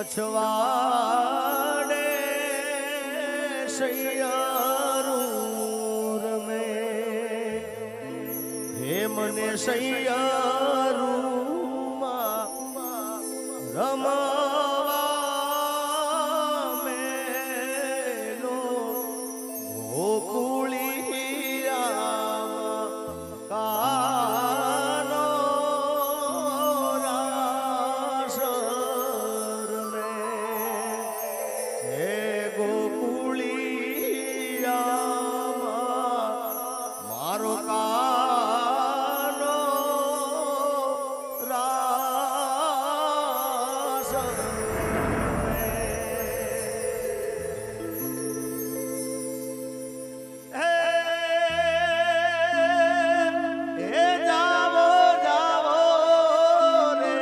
પછવાડે સૈયારું રમે હે મને સૈયારું રમવા મેલો ગોકુળિયા મારો કાનો રાસ હે જાવો જાવો રે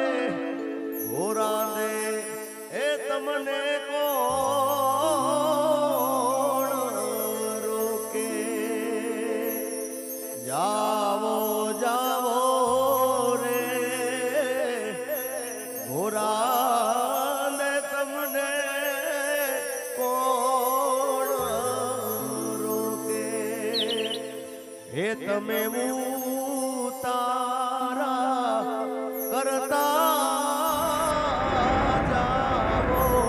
ઘોરા દે એ તમને જાવો જાવો રે ઘોરાને તમને કોણ રોકે હે તમે તારા કરતા જાવો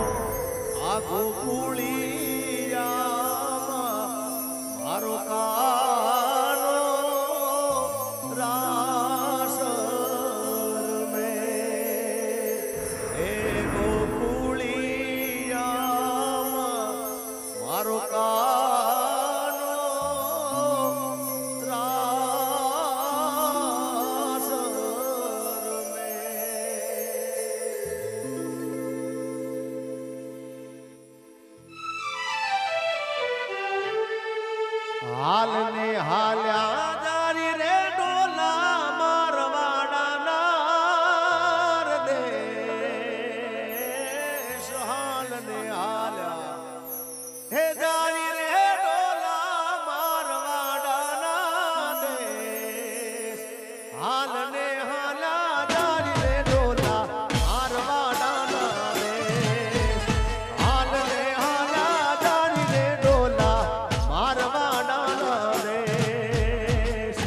આ ગોકુળિયામાં મારો મારો કાનો રાસ રમે હાલ ને હાલ્યા જારી રે ડોલા મારવાડાના દેશ હાલ ને હાલ્યા હે જારી રે ડોલા મારવાડાના દેશ હાલ ને હાલા જારી રે ડોલા મારવાડાના દેશ હાલ ને હાલા જારી રે ડોલા મારવાડાના દેશ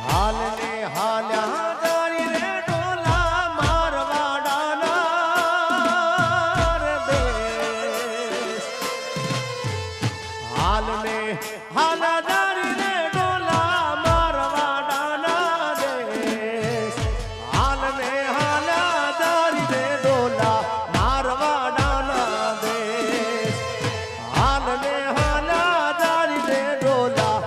હાલ ને હાલ્યા જારી રે ડોલા મારવાડાના દેશ હાલ ને હાલા જારી રે ડોલા મારવાડાના દેશ હાલ ને હાલા જારી રે ડોલા મારવાડાના દેશ હાલ ને હાલા જારી રે ડોલા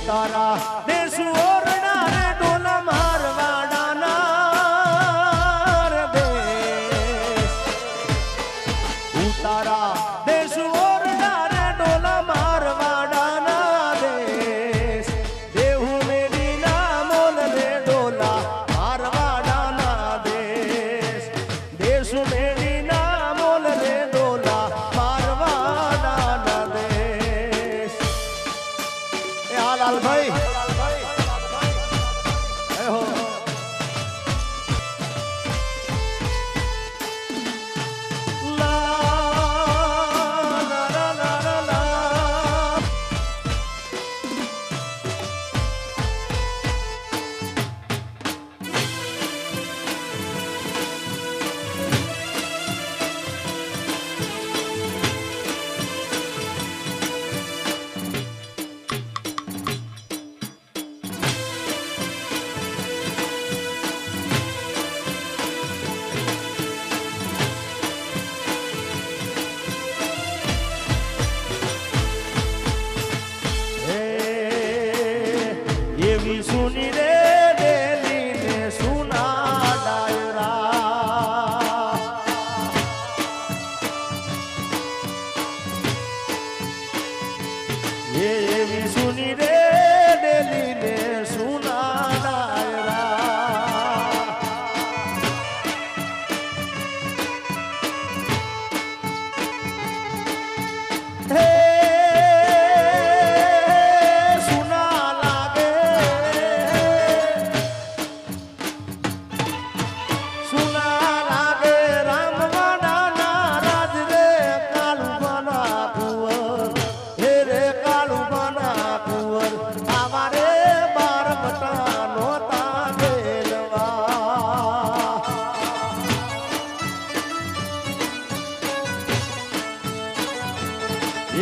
તારા દેશો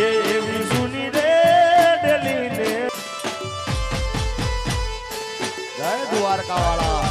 એવી સુની રે ડેલીને જય દ્વારકા વાળા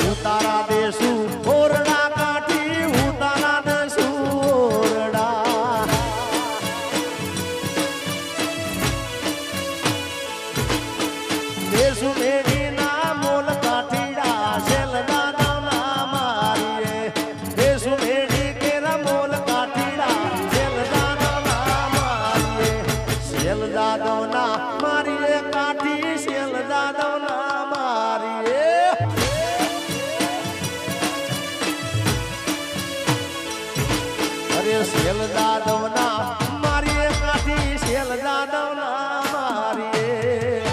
ઉતારા દેશું ઓરડા કાઠી ઉતારા દેશું ઓરડા દેશું મેરી ના મોલ કાઠીડા શેલદા દવના મારીએ દેશું મેરી કેરા મોલ કાઠીડા શેલદા દવના મારીએ શેલદા દવના મારીએ કાઠી શેલદા દવના મારીએ શેલ દાદવના મારીએ કાઠી શેલ દાદવના મારીએ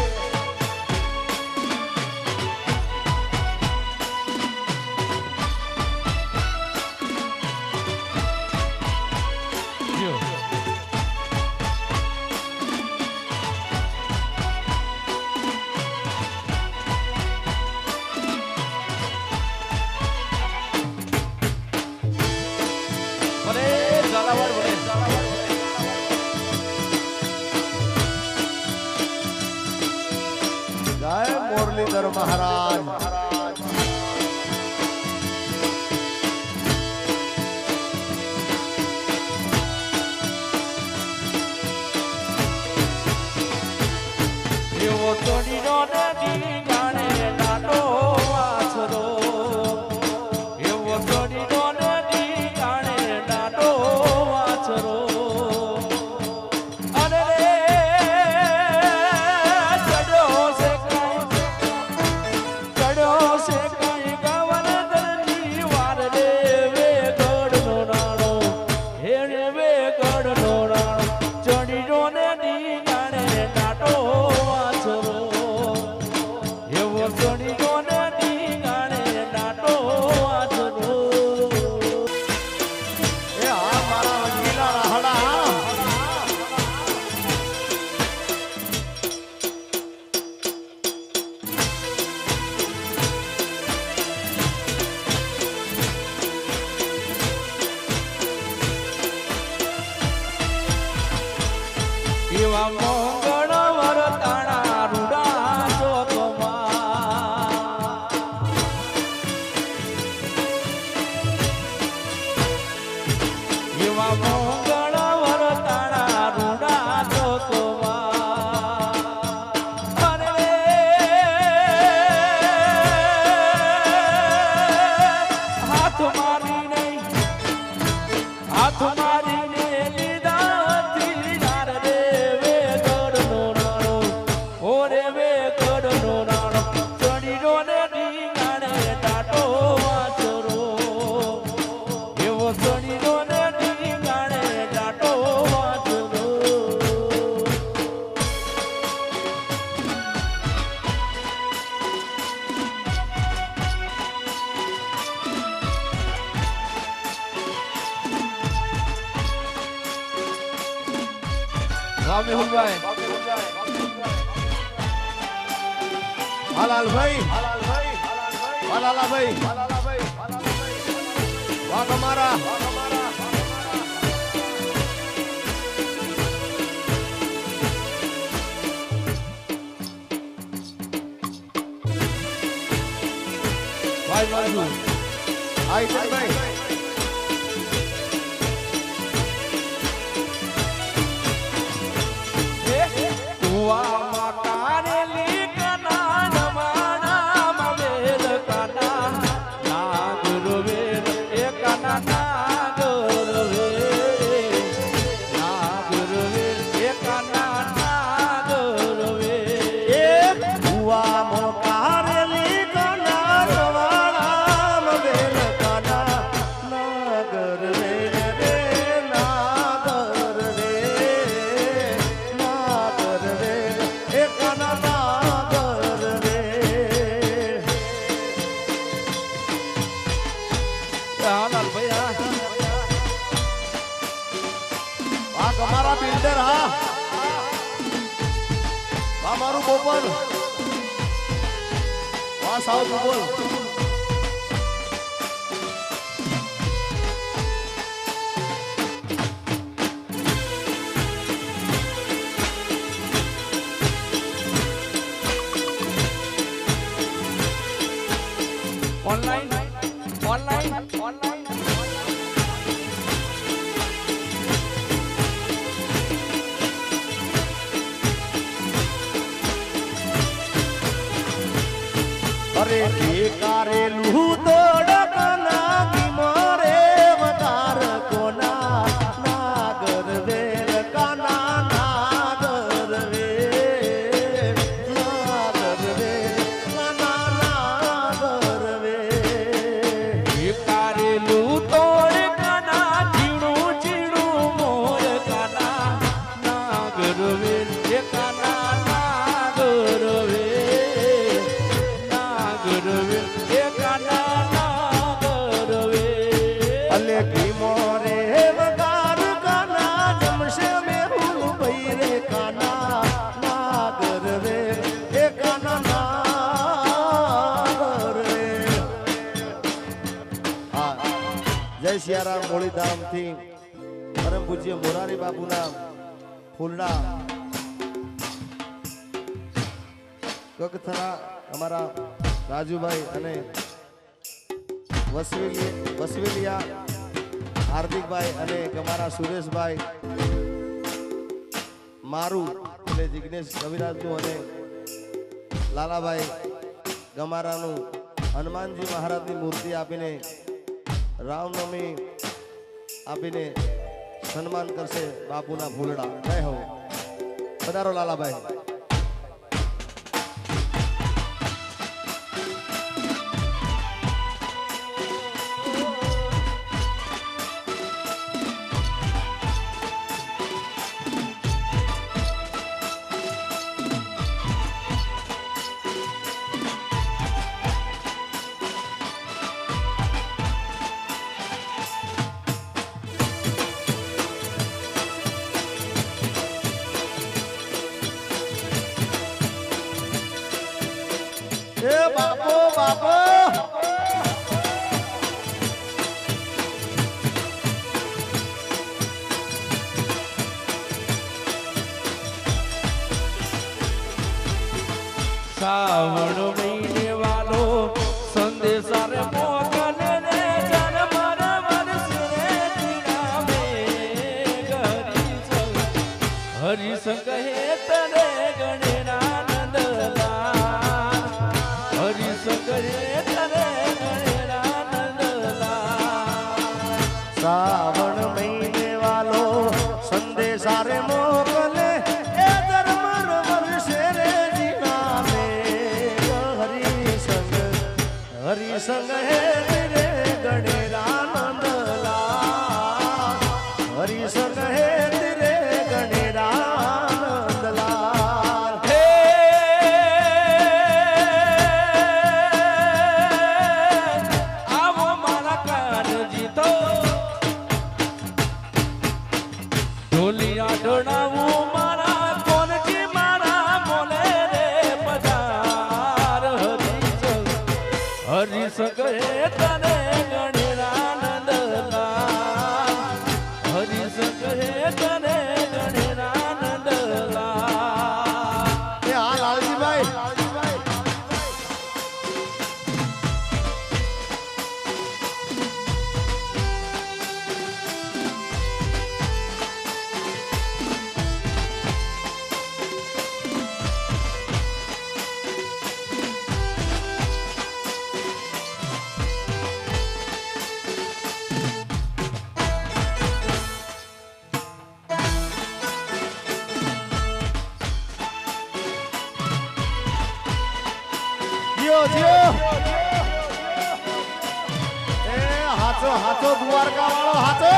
જય મુરલીધર મહારાજ એવો ચોડીનો નદી જાણે નાનો વાછરો એવો ચોડીનો નદી જાણે નાનો વાછરો અરે રે ચડ્યો છે કઈ ગવન દરની વાર રે વે ગઢનો નાણો હે વે ગઢનો નાણો ચોડીનો નદી જાણે નાનો એવા હાથ મારીને લીધા તીરાર રે વે ગઢનો રાણો ઓરે વે ગઢનો રાણો ચડી રો ને ડીંગાણે ટાટો વાચરો એવો ચડી રો ને ડીંગાણે ટાટો વાચરો મેહુલભાઈ હલાલભાઈ હલાલાભાઈ વાહ તમારા ભાઈ બાજુ આઈતનભાઈ કુવામાં કારેલી કના નમાણામાં વેલ કના નાગર વેલ એ કના નાગર વેલ એ કના નાગર વેલ ભુવા મોકારેલી કના રવાળામ વેલ કના નાગર વેલ રે નાગર રે નાગર વેલ એ કના નાગર રે હાલાલ ભાઈ આ તમારા બિલ્ડર હા આ મારું બોપર આ સાઉથ બોલ ઓનલાઈન અરે કારેલું તોડકના કિમરે વધાર કોના નાગર વેલ કાના નાગર વેલ નાગર વેલ કાના નાગર વેલ કારેલું તોડ કના ઝીણું ઝીણું મોર કના નાગર વેલ એ કના નાગર વેલ નાગર વેલ એ કના નાગર વેલ અલે કિમરે વગાર કાના જમશે મેહુલ ભાઈ રે કાના નાગર વેલ એ કાના નાગર વેલ હા જય સિયારામ મોળીધામ થી પરમ પૂજ્ય મોરારી બાપુના ફૂલડા કગથરા અમારા રાજુભાઈ અને વસવેલિયા હાર્દિકભાઈ અને અમારા સુરેશભાઈ મારું એટલે જિગ્નેશ કવિરાજનું અને લાલાભાઈ ગમારાનું હનુમાનજી મહારાજની મૂર્તિ આપીને રામનવમી આપીને સન્માન કરશે બાપુના ફૂલડા જય હો પધારો લાલાભાઈ એ બાપો બાપો શ્રાવણ મહિને વાલો સંદેશા રે મોકલે રે જન્મર વર્ષે તીરામે હરિસંગ કહે તને ગણેના નંદલાલ હરિસંગ કહે તને ગણેના નંદલાલ શ્રાવણ મહિના હરીશ કહે તેરે ગણેરા નંદલાલ હે આવો મારા કાનજી તો ઢોલિયા ઢોળાવું મારા કોનજી મારા બોલે રે પધાર હરીશ કહે તને ગણેરા નંદલાલ હરીશ કહે તને ગણેરા નંદલાલ એ હા લાલજીભાઈ જીઓ એ હાચો હાચો દ્વારકા વાળો હાચો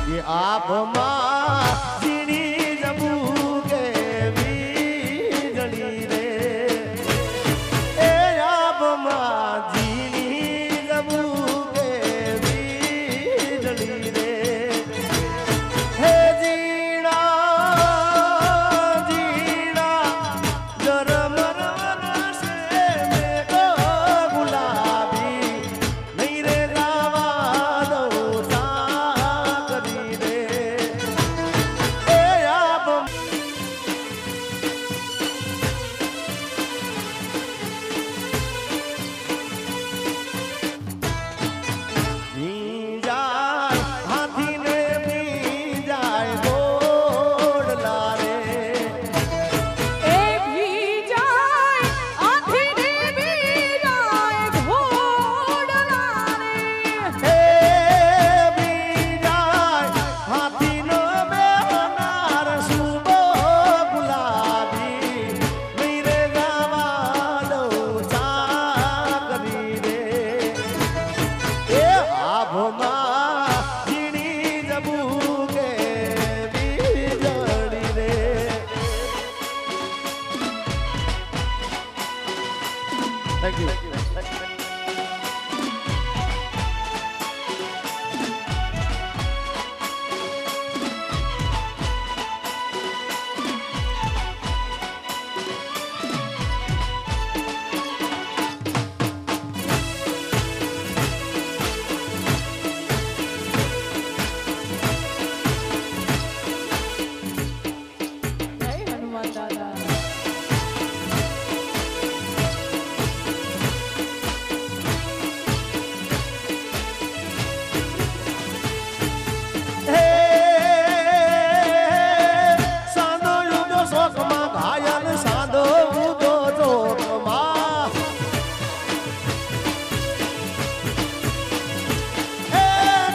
એ આભમાં ઝીણી જબુ કેવી જડી રે એ આભમાં ઝીણી જબુ કેવી જડી રે હે જીણા જીણા જરમર વરસે મેઘ ગુલાબી નહીં રે રાવા દઉં કરી રે એ આભ ભીંજાય હાથીને ભીંજાય ગોડલા રે એ ભીજાય આંધીને ભીજાય ઘોડલા રે હે ભીંજાય હાથીનો બેહનાર શુભો ગુલાબી નહીં રે ગાવા દઉં કરી રે એ આભમાં ઝીણી જબુ કે બીજડી રે થેન્ક યુ જય હનુમાન દાદા હે સાંધો યુગો શોકમાં ઘાયલ સાંધો ઉગો ચોકમાં હે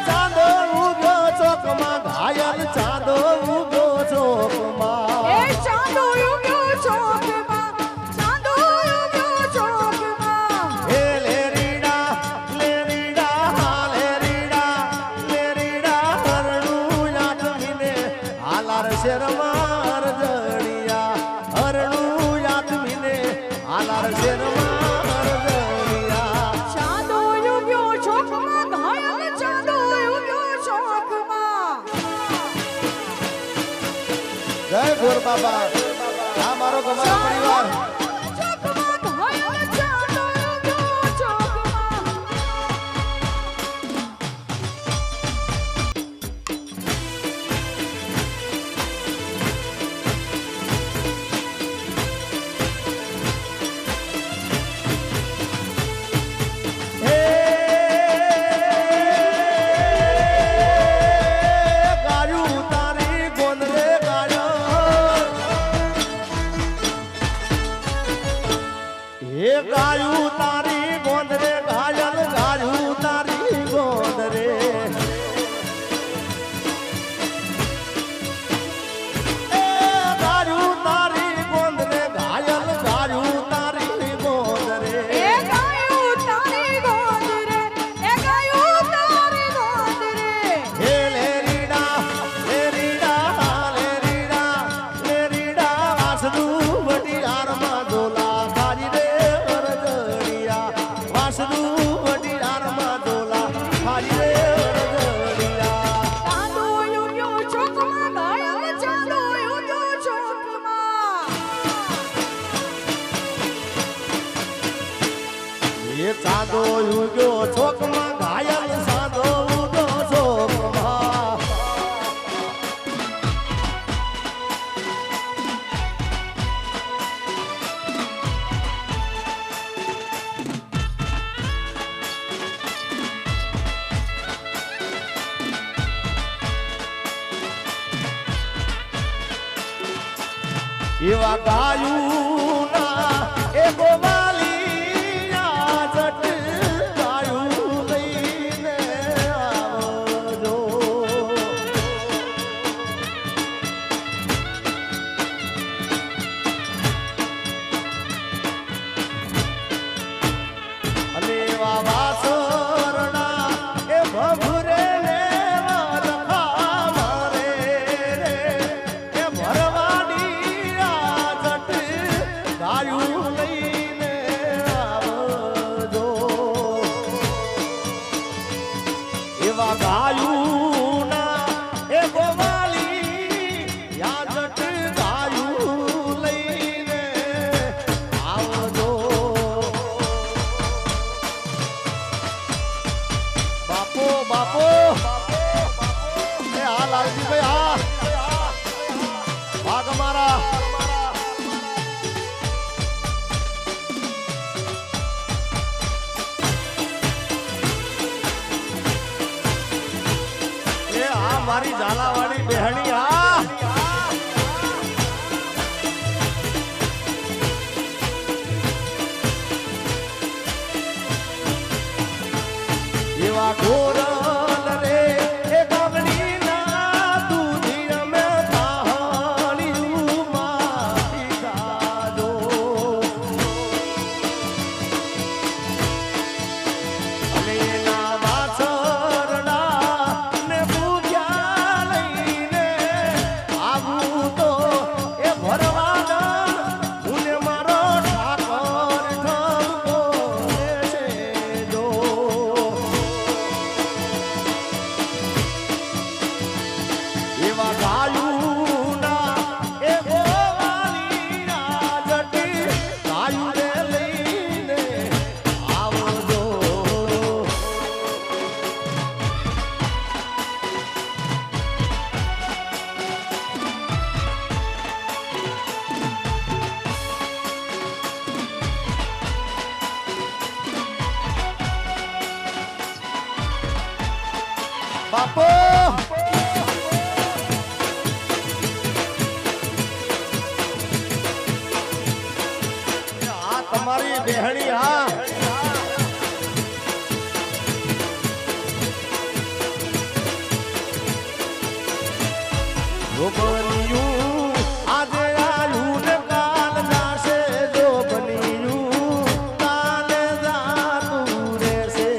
ચાંદો ઉગો ચોકમાં ઘાયલ ચાંદો ઉગો ચોકમાં એ ચાંદો ઉગ્યો ચોકમાં ચાંદો ઉગ્યો ચોકમાં હે લેરીડા લેરીડા હરણું યાદવીને હાલાર શેરમાર જડિયા હરણું યાદવીને હાલાર શેરમાર જડિયા ચાંદો ઉગ્યો ચોકમાં ઘાયલ ચાંદો ઉગ્યો ચોકમાં જય ગોર બાબા આ મારો ગમારો પરિવાર ચોકમાં ઘાયલ ચાંદો ઉગ્યો ચોકમાં હે ગાયું તારી ગોંદરે ગાયો હે ગાયું તારી ગોંદરે ઘાયલ ગાયું તારી ગોંદરે એ ગાયું એ ચાંદો ઉગ્યો ચોકમાં ઘાયલ સાંદો ઉડો ચોકમાં એવા ગાયું ના એ ગોવાલી જટ ગાયું લઈને આવજો અને એવા વાસરણા એ ભભરે ને વરખા મારે રે એ ભરવાની ગાયું લઈને આવજો એવા ગાયું ના એ ગોવાલી યાદટ ગાયું લઈને આવજો બાપો બાપો એ હા લાલજીભાઈ હા ભાગ મારા મારી ઝાલાવાડી બેહણી આ એવા ગોરલ રે એ ગામડી ના દૂધી રમે તાહણી માટી ગાજો અને એના વાછરડા ને પૂજ્યા લઈને આવું તો એ ભરવાના હું મારો ઠાકોર ઠમકો છે જો એવા ગાયું ના એ ગોવાલી જટી ગાયું રે લઈને આવજો બાપો આ તમારી બેહણી હા જો બન્યું આજે આયું ને કાલ જાશે જો બન્યું કાલે જાતું રહેશે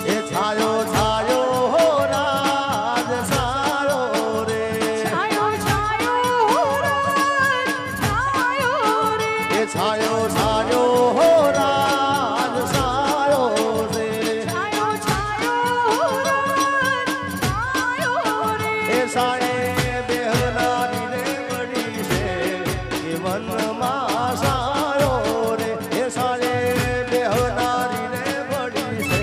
એ છાયો છાયો હો રાજ સાયો રે છાયો છાયો રાત છાયો રે એ છાયો છાયો હો રાજ સાયો રે છાયો છાયો રાત છાયો રે એ સાયે બેહનારી રે બડી છે એ વનમાં સાયો રે એ સાયે બેહનારી રે બડી છે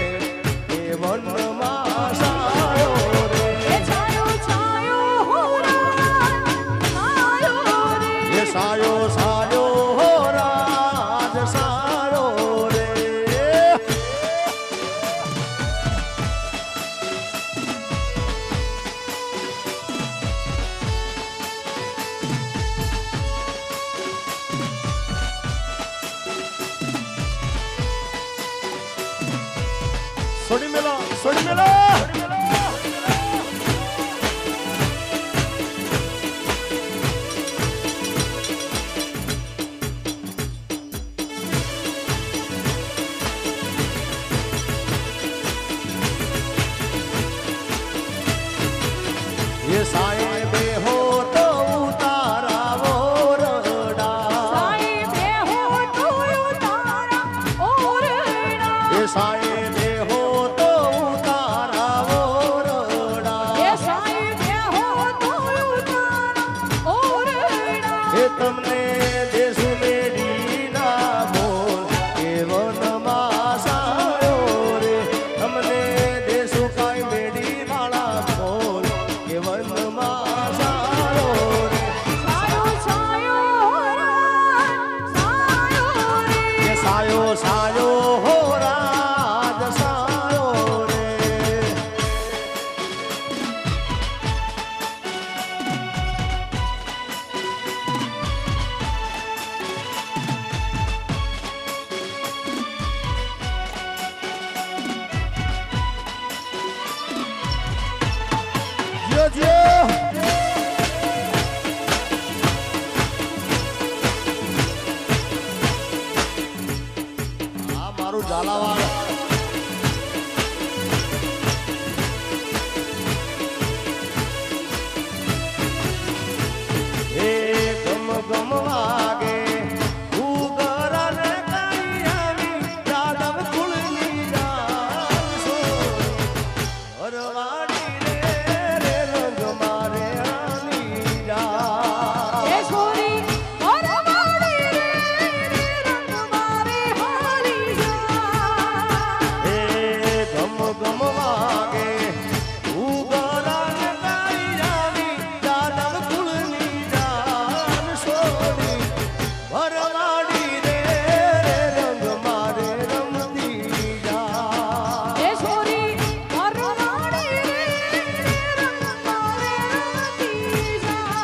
એ વનમાં સાયો રે એ છાયો છાયો રાત છાયો રે એ સાયો સાયો હો રાજ સાયો રે સોડી મેલો સોડી મેલો ये साए बेहो तो उतारावो रडा સાઈ બેહો તો તારા ઓરડા ये साए बेहो तो उतारावो रडा એ સાઈ આ મારું ઝાલાવાડ એ ગમ ગમ વાગે ઉગરને કાઈ આવી યાદવ કુળની જાન સોરી હરવાડી રે રંગ મારે આની જા એ છોરી વરવાડી રે રંગ મારે હારી જા એ ગમ ગમ વાગે ઉગરને કાઈ આવી યાદવ કુળની જાન સોરી હરવાડી રે રંગ મારે રમતી જા એ છોરી વરવાડી રે રંગ મારે રમતી જા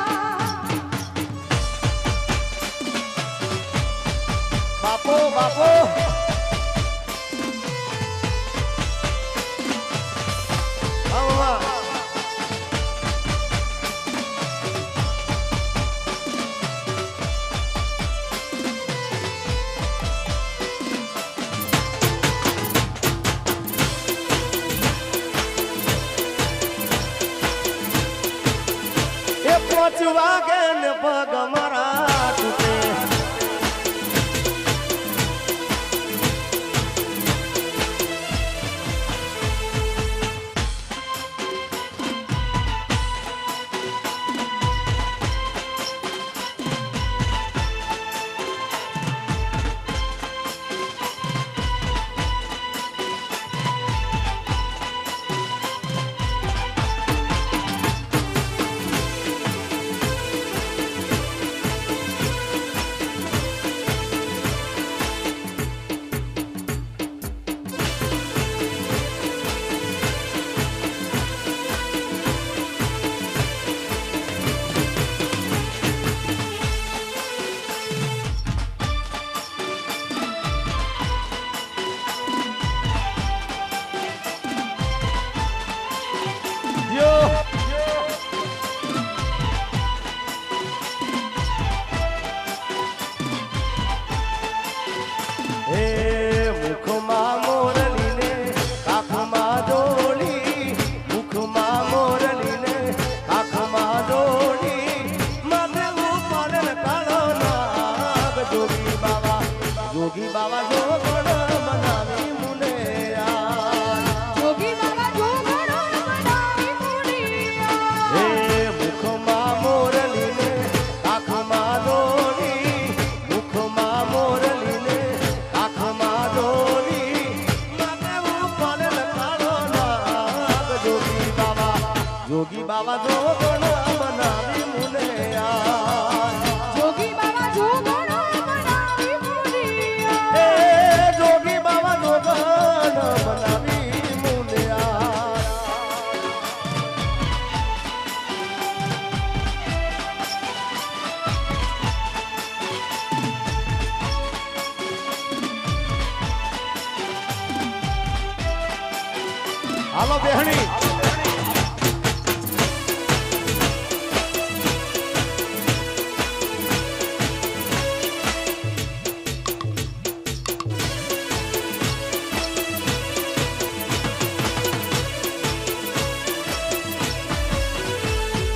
બાપો બાપો આવા એ 5 વાગે ને પગ મારા તૂટે મુખમાં મોરલીને કાખમાં જોડી મુખમાં મોરલીને કાખમાં જોડી માથે ઉપર કાળો નાગ જોગી બાવા જોગણ મનાવી મુને જોગી બાબા જોગણો બનાવી મુનિયા હે મુખમાં મોરલીને કાખમાં જોડી મુખમાં મોરલીને કાખમાં જોડી માથે ઉપર કાળો નાગ જોગી બાવા જોગણ મનાવી મુને જોગી બાબા જોગણો બનાવી મુનિયા એ જોગી બાવા જોગણ મનાવી મુનિયા હાલો બેહણી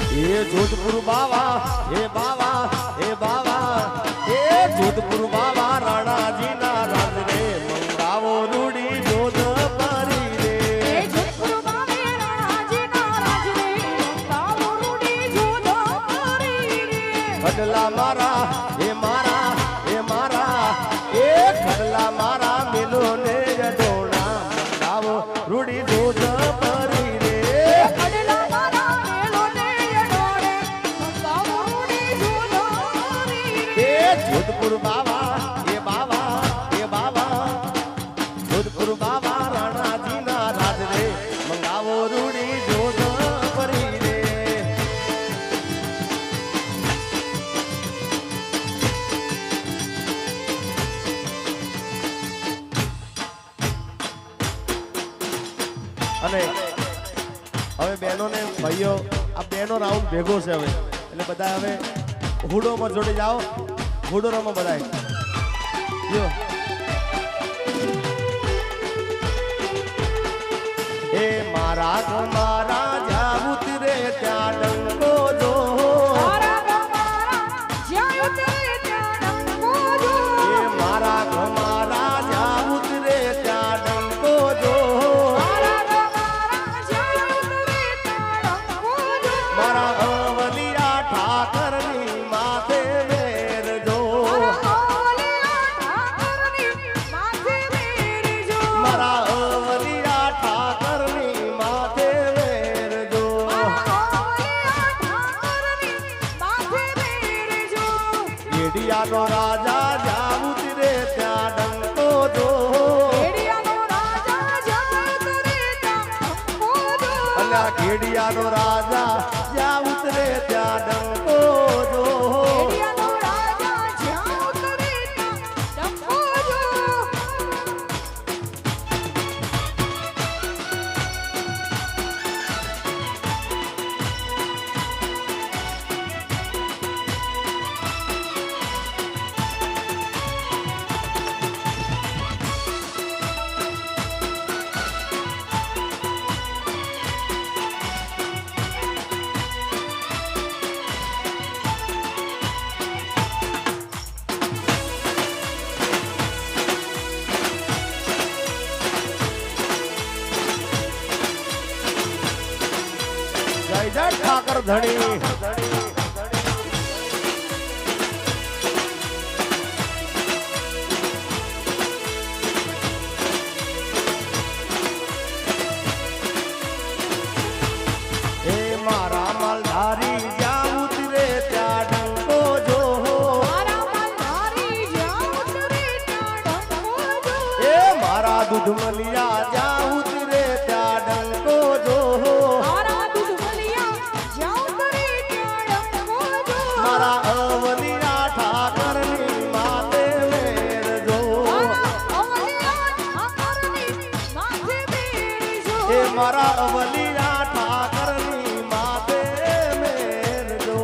એ જોધપુર બાવા એ બાવા એ બાવા એ જોધપુર બાવા રાણાજીના રાજ રે મંગાવો રૂડી જોધ પરી રે એ જોધપુર બાવે રાણાજીના રાજ રે મંગાવો રૂડી જોધ પરી રે ખડલા મારા એ મારા એ મારા એ ખડલા મારા મેલો ને અડોણા મંગાવો રૂડી જોધ પરી રે અડલા મારા મેલો ને અડોળે મંગાવો રૂડી જોધ પરી રે એ જોધપુર બાવા એ બાવા એ બાવા જોધપુર બાવા રાણાજીના રાજ રે મંગાવો રૂડી જોધ પરી રે અને હવે બહેનોને ભાઈઓ આ બેનો રાઉન્ડ ભેગો છે હવે એટલે બધા હવે હુડોમાં જોડે જાઓ હુડો રમો બધાય જો એ મારા તમારા જ્યાં ઉતરે ત્યાં ડંકો જો મારા ગમારા જ્યાં ઉતરે ત્યાં ડંકો જો એ મારા તમારા જ્યાં ઉતરે ત્યાં ડંકો જો મારા ગમારા જ્યાં ઉતરે ત્યાં ડંકો જો મારા અવલિયા ઠાકરની માથે વેરજો મારા ઓલિયા ઠાકરની માથે વેરજો મારા અવલિયા ઠાકરની માથે વેરજો મારા ઓલિયા ઠાકરની માથે વેરજો ગેડિયાનો રાજા જ્યાં ઉતરે ત્યાં ડંકો જો એડિયાનો રાજા જ્યાં ઉતરે ત્યાં ડંકો જો અલ્યા ગેડિયાનો રાજા જ્યાં ઉતરે ત્યાં ડંકો જો એડિયાનો રાજા જ્યાં ઉતરે ત્યાં ડંકો જો જય જય ઠાકર ધણી એ મારા માલધારી જ્યાં ઉતરે ત્યાં ડંકો જો મારા મલ્હારી જ્યાં ઉતરે ત્યાં ડંકો જો એ મારા દૂધમલિયા જ્યાં ઉતરે ત્યાં ડંકો જો મારા દૂધમલિયા જ્યાં ઉતરે ત્યાં ડંકો જો મારા અવલિયા ઠાકરની માથે વેરજો મારા ઓલિયા ઠાકરની માથે વેરજો એ મારા અવલિયા ઠાકરની માથે વેરજો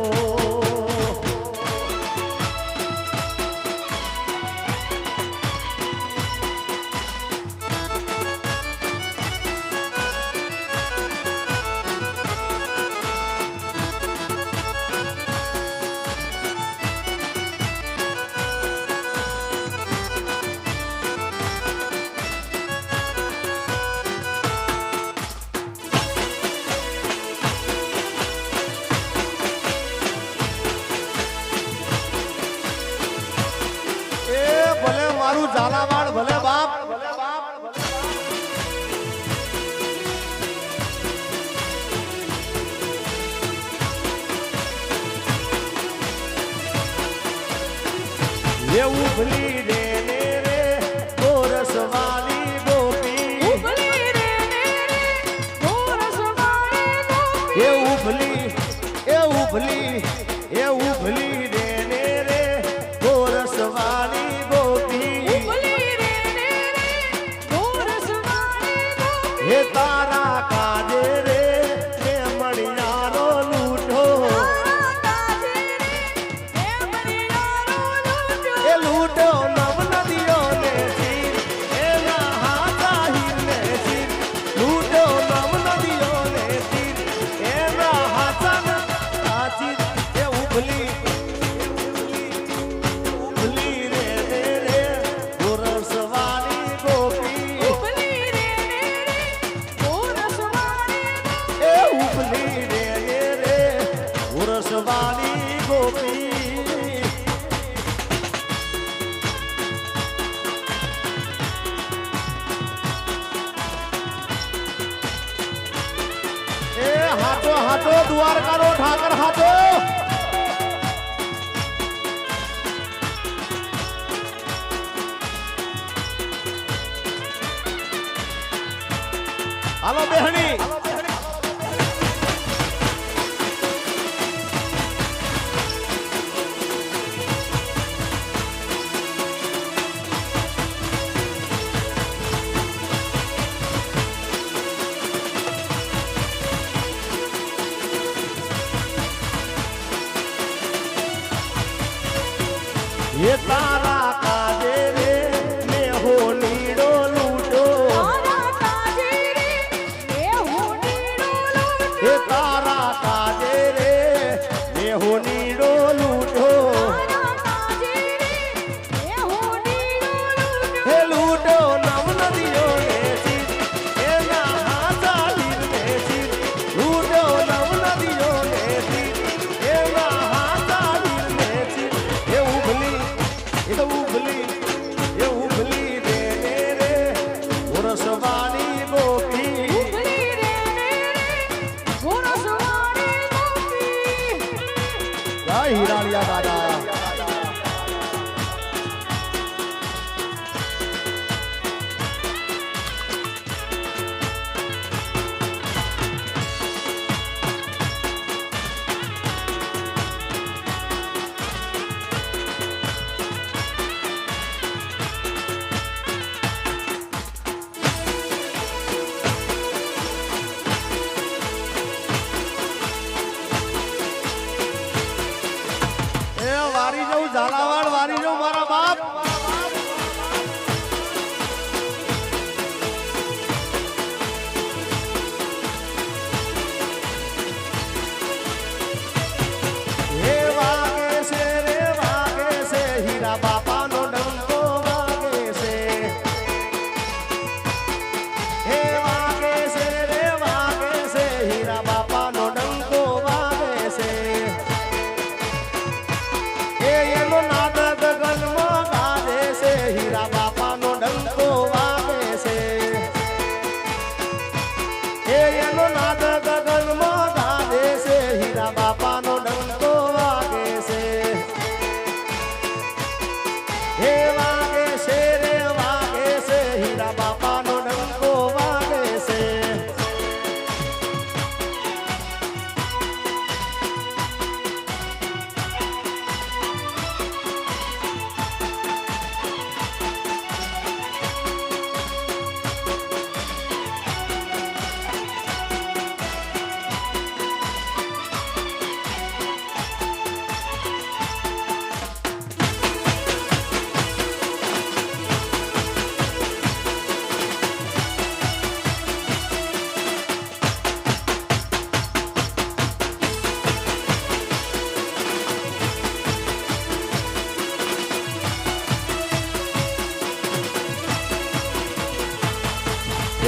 એ ભલે મારું ઝાલાવાડ ભલે બાપ એવું ભલી દે ને રે ગોરસવાલી ગોપી ઉભલી રે ગોરસવાળી ગોપી એવું ભલી દે ને રે ગોરસવાલી ગોપી ઉભલી રે ગોરસવાળી ગોપી હે તારા કાજે રે હે મણિયારો લૂઠો તારા કાજે રે મણિયારો લૂટ્યો એ લૂટો નવ નદીઓને ચીર એના હાથા હીરને ચીર લૂટો નવ નદીઓને ચીર એના હાથા ચીર એ ઉભલી રે ગોરસવાલી ગોપી ઉભલી રે ગોરસવાળી એ ઉભલી રે ગોરસવાલી ગોપી એ હાથો હાથો દ્વારકાનો ઠાકર હાથો હાલો બેહણી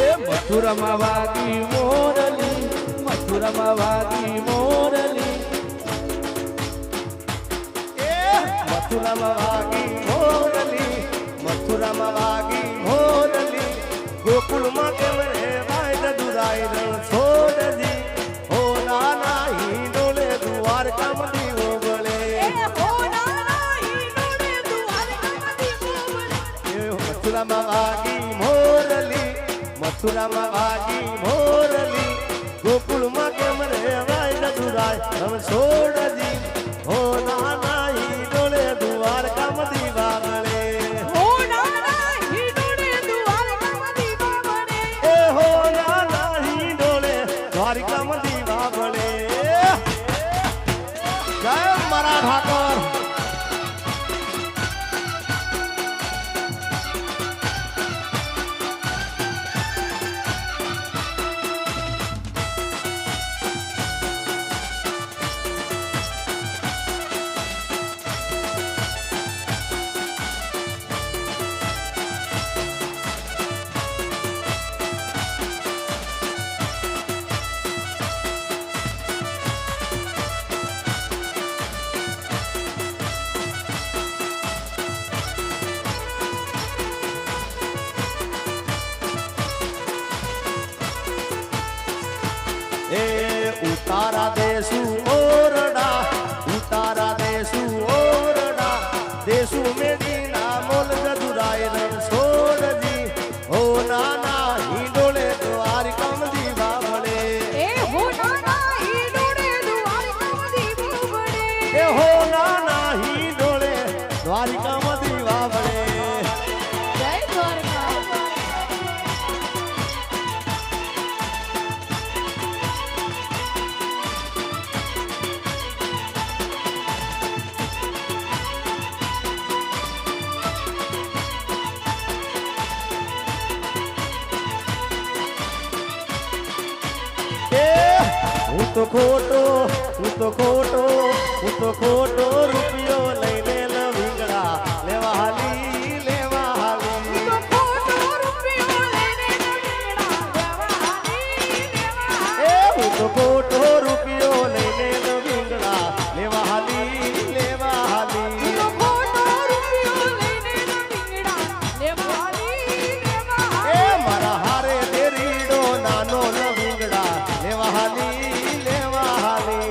એ મથુરામાં વાગી મોરલી, મથુરામાં વાગી મોરલી, એ મથુરામાં વાગી મોરલી, મથુરામાં વાગી મોરલી, ગોકુળમાં કેમ રે વાય દુરાય રણ છોડજી, હો નાના હિંડોળે દ્વારકામાં દીવો બળે. મથુરામાં વાગી મોરલી, મથુરામાં વાગી મોરલી, ગોકુળમાં કેમ રેવાય દુરાય રમ છોડજી, હો નાના હિંડોળે દ્વારકામાં દીવા બળે. એ હો નાના હિંડોળે દ્વારકામાં દીવા બળે. જય મારા ઠાકોર. એ ઉતારા દેસુ ઓરડા, ઉતારા દેસુ ઓરડા, દેસુ મેડીના મોલ દુરાય રણ છોડજી, હો નાના હિંડોળે દ્વારકામાં દીવા બળે. એ હો નાના હિંડોળે દ્વારકામાં દીવા બળે. હું તો ખોટો, હું તો ખોટો, હું તો ખોટો રૂપિયો લઈને લવિંગડા લેવા હાલી, લેવા હાલી. એ હું તો ખોટો રૂપિયો લઈને લવિંગડા લેવા હાલી, લેવા હાલી. એ મારા હારે તેરીડો નાનો લવિંગડા લેવા હાલી, લેવા હાલી.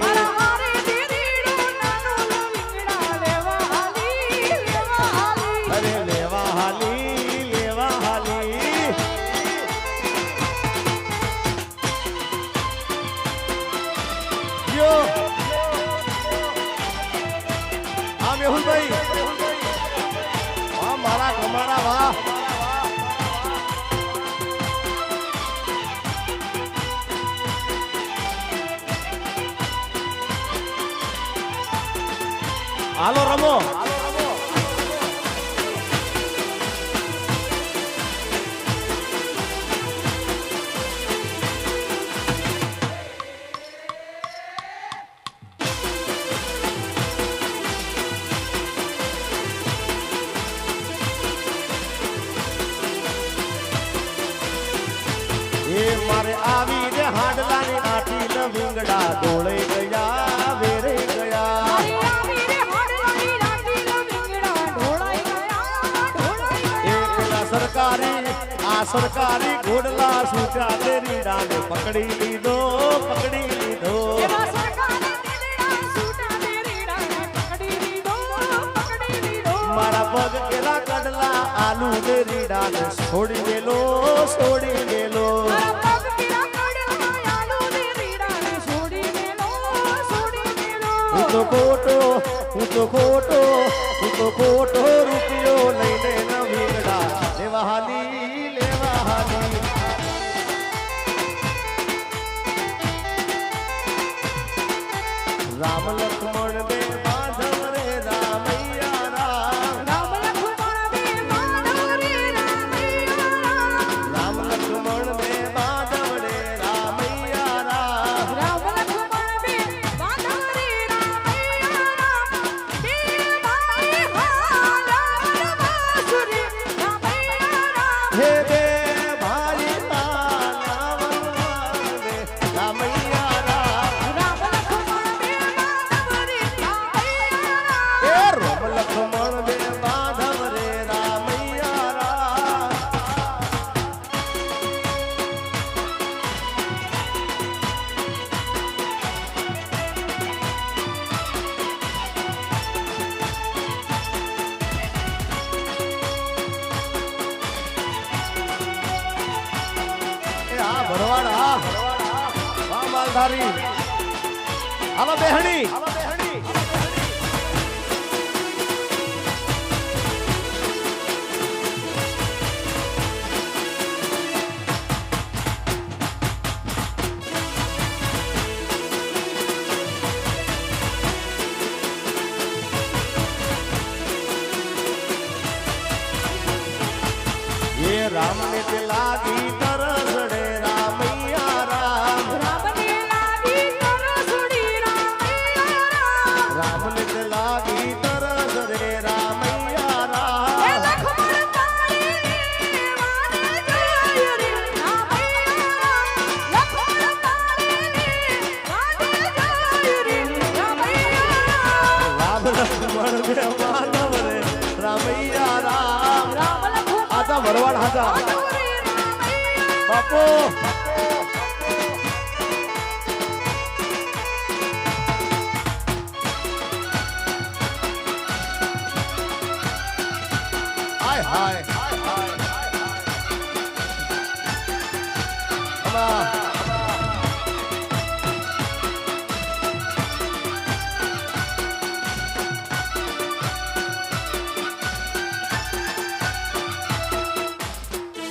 અરે લેવા હાલી, લેવા હાલી. જો હા મેહુલભાઈ, હા મારા કમારા વાહ. હાલો રમો. એ મારે આવી રે હાડલાની આટી લવિંગડા દોડે ગયા, વેરે ગયા. સરકારી આ સરકારી ઘોડલા સૂટા તેરી ડાને પકડી લીધો, પકડી લીધો. મારા પગ કેલા કડલા આલુ તેરી ડાને છોડી ગયેલો, છોડી ગયેલો. હું તો ખોટો, હું તો ખોટો, હું તો ખોટો રૂપિયો લઈને નવીગડા લેવા હાલી, લેવા હાલી. રામ લક્ષ્મણ બે માધવ રે રામૈયા રામ. રામ લક્ષ્મણ બે માધવ રે રામૈયા રામ. હાલ આ ભરવાડા વાહ માલધારી હાલો બેહણી ये राम ने ते लागी तरस रे रामैया राम રામને લાગી તરસડી રામૈયા राम ने ते लागी तरस रे रामैया એ राम લખમણ પાડીને વાને જાય રે રામૈયા લખમણ પાડીને વાને જાય રે રામૈયા राम लक्ष्मण के मानव रे रामैया राम રામ લખમણ आजा भरवाड हाजा રે રામૈયા बापू हाय हाय